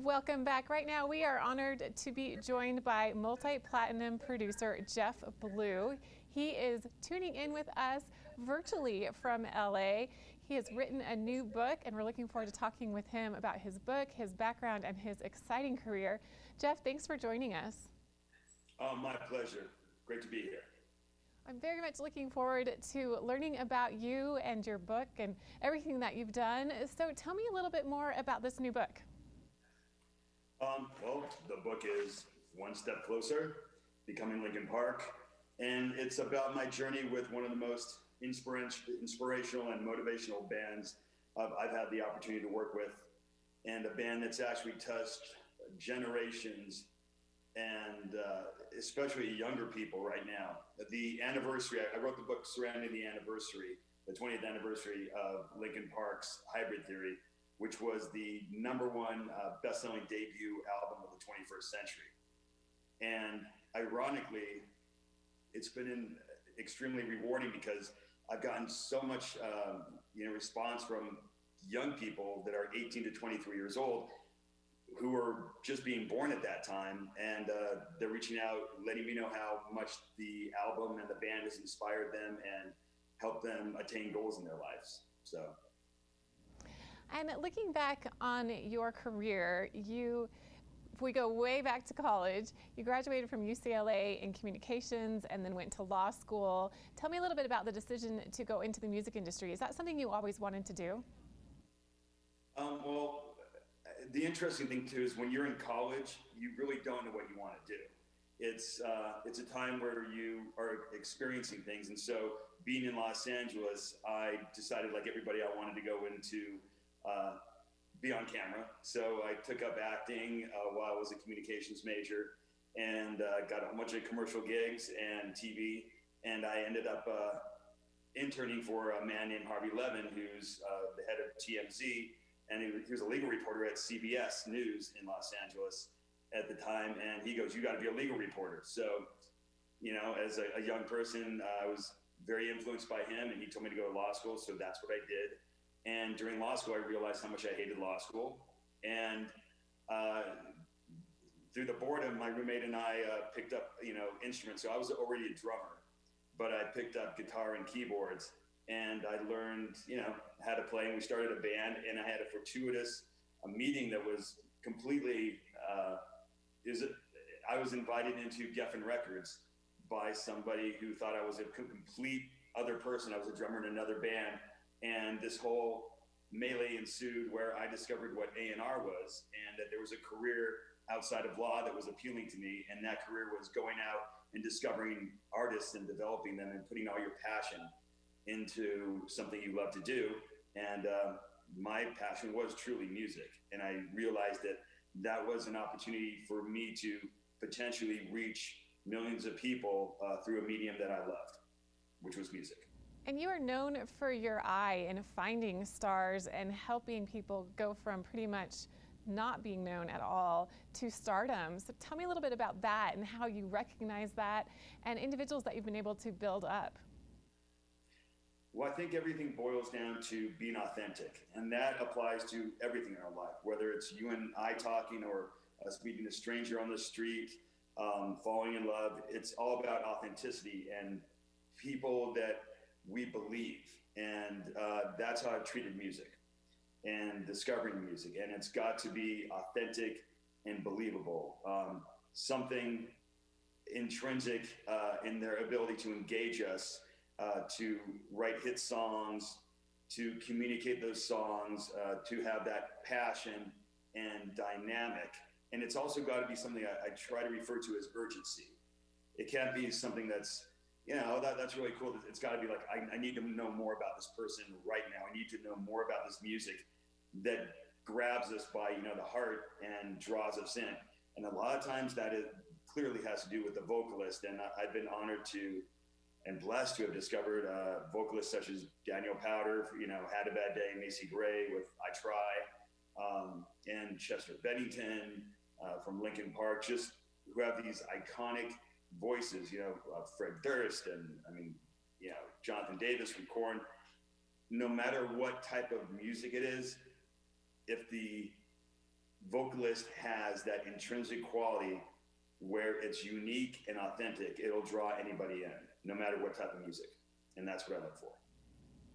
Welcome back. Right now, we are honored to be joined by multi-platinum producer Jeff Blue. He is tuning in with us virtually from LA. He has written a new book, and we're looking forward to talking with him about his book, his background, and his exciting career. Jeff, thanks for joining us. My pleasure. Great to be here. I'm very much looking forward to learning about you and your book and everything that you've done. So tell me a little bit more about this new book. Well, the book is One Step Closer, Becoming Linkin Park, and it's about my journey with one of the most inspirational and motivational bands I've had the opportunity to work with, and a band that's actually touched generations and especially younger people right now. The anniversary, I wrote the book surrounding the anniversary, the 20th anniversary of Linkin Park's Hybrid Theory, which was the #1 best-selling debut album of the 21st century. And ironically, it's been extremely rewarding because I've gotten so much response from young people that are 18 to 23 years old who were just being born at that time, and they're reaching out, letting me know how much the album and the band has inspired them and helped them attain goals in their lives. So. And looking back on your career, if we go way back to college, you graduated from UCLA in communications and then went to law school. Tell me a little bit about the decision to go into the music industry. Is that something you always wanted to do? Well, the interesting thing too is when you're in college, you really don't know what you want to do. It's a time where you are experiencing things, and so being in Los Angeles, I decided, like everybody, I wanted to go into be on camera. So I took up acting while I was a communications major, and got a bunch of commercial gigs and TV. And I ended up interning for a man named Harvey Levin, who's the head of TMZ, and he was a legal reporter at CBS News in Los Angeles at the time. And he goes, "You got to be a legal reporter." So, as a young person, I was very influenced by him, and he told me to go to law school. So that's what I did. And during law school, I realized how much I hated law school. And through the boredom, my roommate and I picked up, instruments. So I was already a drummer, but I picked up guitar and keyboards, and I learned, how to play. And we started a band, and I had a fortuitous meeting that was completely, I was invited into Geffen Records by somebody who thought I was a complete other person. I was a drummer in another band. And this whole melee ensued where I discovered what A&R was, and that there was a career outside of law that was appealing to me. And that career was going out and discovering artists and developing them and putting all your passion into something you love to do. And my passion was truly music. And I realized that that was an opportunity for me to potentially reach millions of people through a medium that I loved, which was music. And you are known for your eye in finding stars and helping people go from pretty much not being known at all to stardom. So tell me a little bit about that and how you recognize that and individuals that you've been able to build up. Well, I think everything boils down to being authentic, and that applies to everything in our life, whether it's you and I talking or us meeting a stranger on the street, falling in love. It's all about authenticity and people that we believe, and that's how I've treated music and discovering music. And it's got to be authentic and believable, something intrinsic in their ability to engage us, to write hit songs, to communicate those songs, to have that passion and dynamic. And it's also got to be something I try to refer to as urgency. It can't be something that's, that's really cool. It's got to be like, I need to know more about this person right now. I need to know more about this music that grabs us by, the heart and draws us in. And a lot of times that clearly has to do with the vocalist. And I've been honored to and blessed to have discovered vocalists such as Daniel Powder, Had a Bad Day, Macy Gray with I Try, and Chester Bennington from Linkin Park, just who have these iconic voices, Fred Durst and Jonathan Davis from Korn. No matter what type of music it is, if the vocalist has that intrinsic quality where it's unique and authentic, it'll draw anybody in, no matter what type of music. And that's what I look for.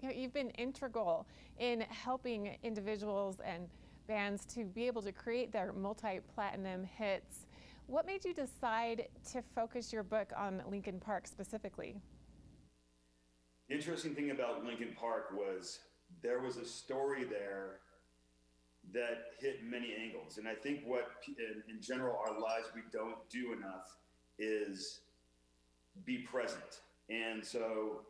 You know, you've been integral in helping individuals and bands to be able to create their multi-platinum hits. What made you decide to focus your book on Linkin Park specifically? The interesting thing about Linkin Park was there was a story there that hit many angles. And I think what, in general, our lives we don't do enough is be present. And so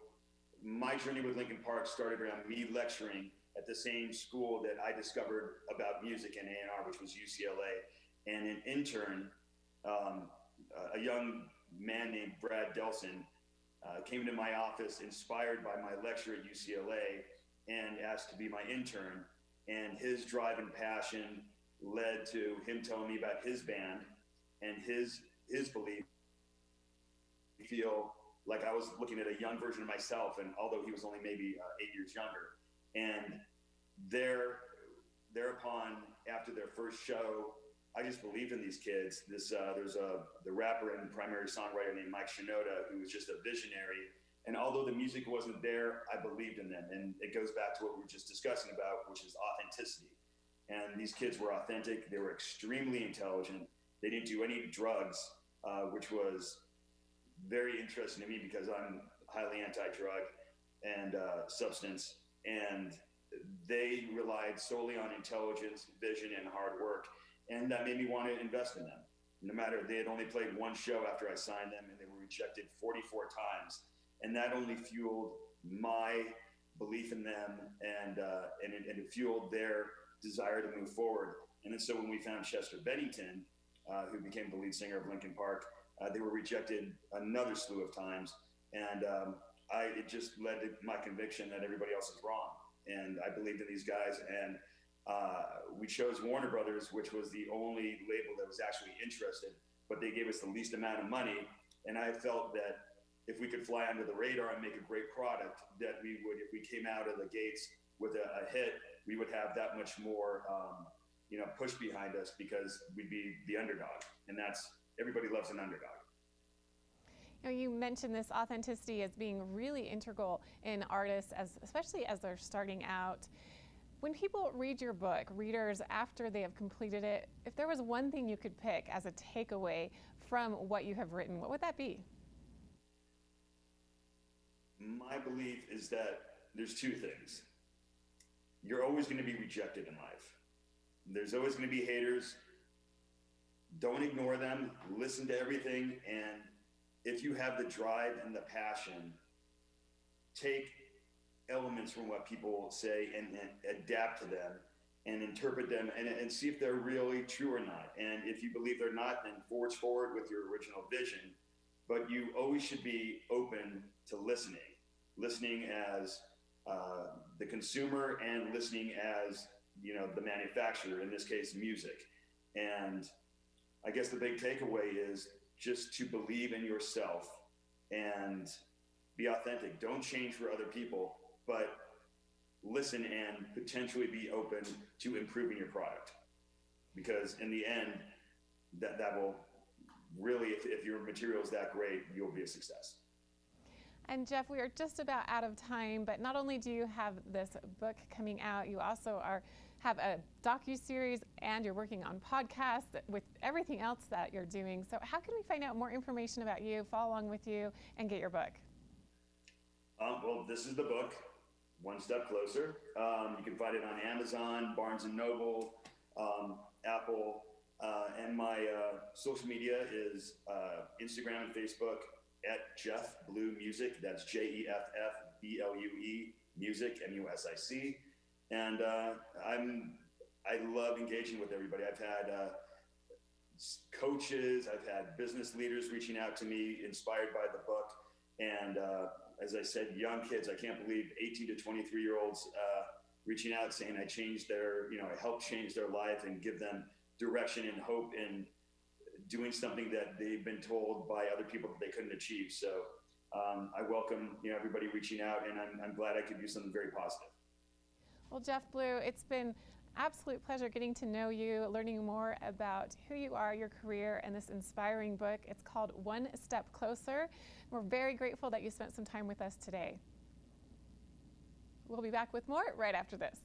my journey with Linkin Park started around me lecturing at the same school that I discovered about music and A&R, which was UCLA. And an intern, a young man named Brad Delson, came into my office inspired by my lecture at UCLA and asked to be my intern. And his drive and passion led to him telling me about his band and his belief. I feel like I was looking at a young version of myself, and although he was only maybe 8 years younger. And thereupon, after their first show, I just believed in these kids. There's the rapper and primary songwriter named Mike Shinoda, who was just a visionary. And although the music wasn't there, I believed in them. And it goes back to what we were just discussing about, which is authenticity. And these kids were authentic. They were extremely intelligent. They didn't do any drugs, which was very interesting to me because I'm highly anti-drug and substance. And they relied solely on intelligence, vision, and hard work. And that made me want to invest in them. No matter, they had only played one show after I signed them, and they were rejected 44 times. And that only fueled my belief in them, and it fueled their desire to move forward. And then so when we found Chester Bennington, who became the lead singer of Linkin Park, they were rejected another slew of times. And it just led to my conviction that everybody else is wrong. And I believed in these guys. And we chose Warner Brothers, which was the only label that was actually interested, but they gave us the least amount of money. And I felt that if we could fly under the radar and make a great product, that we would, if we came out of the gates with a hit, we would have that much more, push behind us because we'd be the underdog. And that's, everybody loves an underdog. You know, you mentioned this authenticity as being really integral in artists, especially as they're starting out. When people read your book, readers after they have completed it, if there was one thing you could pick as a takeaway from what you have written, what would that be? My belief is that there's two things. You're always going to be rejected in life. There's always going to be haters. Don't ignore them. Listen to everything. And if you have the drive and the passion, take elements from what people say and adapt to them and interpret them and see if they're really true or not. And if you believe they're not, then forge forward with your original vision. But you always should be open to listening as the consumer and listening as, the manufacturer, in this case, music. And I guess the big takeaway is just to believe in yourself and be authentic. Don't change for other people, but listen and potentially be open to improving your product. Because in the end, that will really, if your material is that great, you'll be a success. And Jeff, we are just about out of time, but not only do you have this book coming out, you also have a docuseries and you're working on podcasts with everything else that you're doing. So how can we find out more information about you, follow along with you, and get your book? Well, this is the book, One Step Closer. You can find it on Amazon, Barnes & Noble, Apple, and my social media is Instagram and Facebook at Jeff Blue Music. That's JEFFBLUE Music, MUSIC. And I love engaging with everybody. I've had coaches, I've had business leaders reaching out to me, inspired by the book. And as I said, young kids, I can't believe 18 to 23-year-olds reaching out saying I changed I helped change their life and give them direction and hope in doing something that they've been told by other people that they couldn't achieve. So I welcome everybody reaching out, and I'm glad I could do something very positive. Well, Jeff Blue, it's been absolute pleasure getting to know you, learning more about who you are, your career, and this inspiring book. It's called One Step Closer. We're very grateful that you spent some time with us today. We'll be back with more right after this.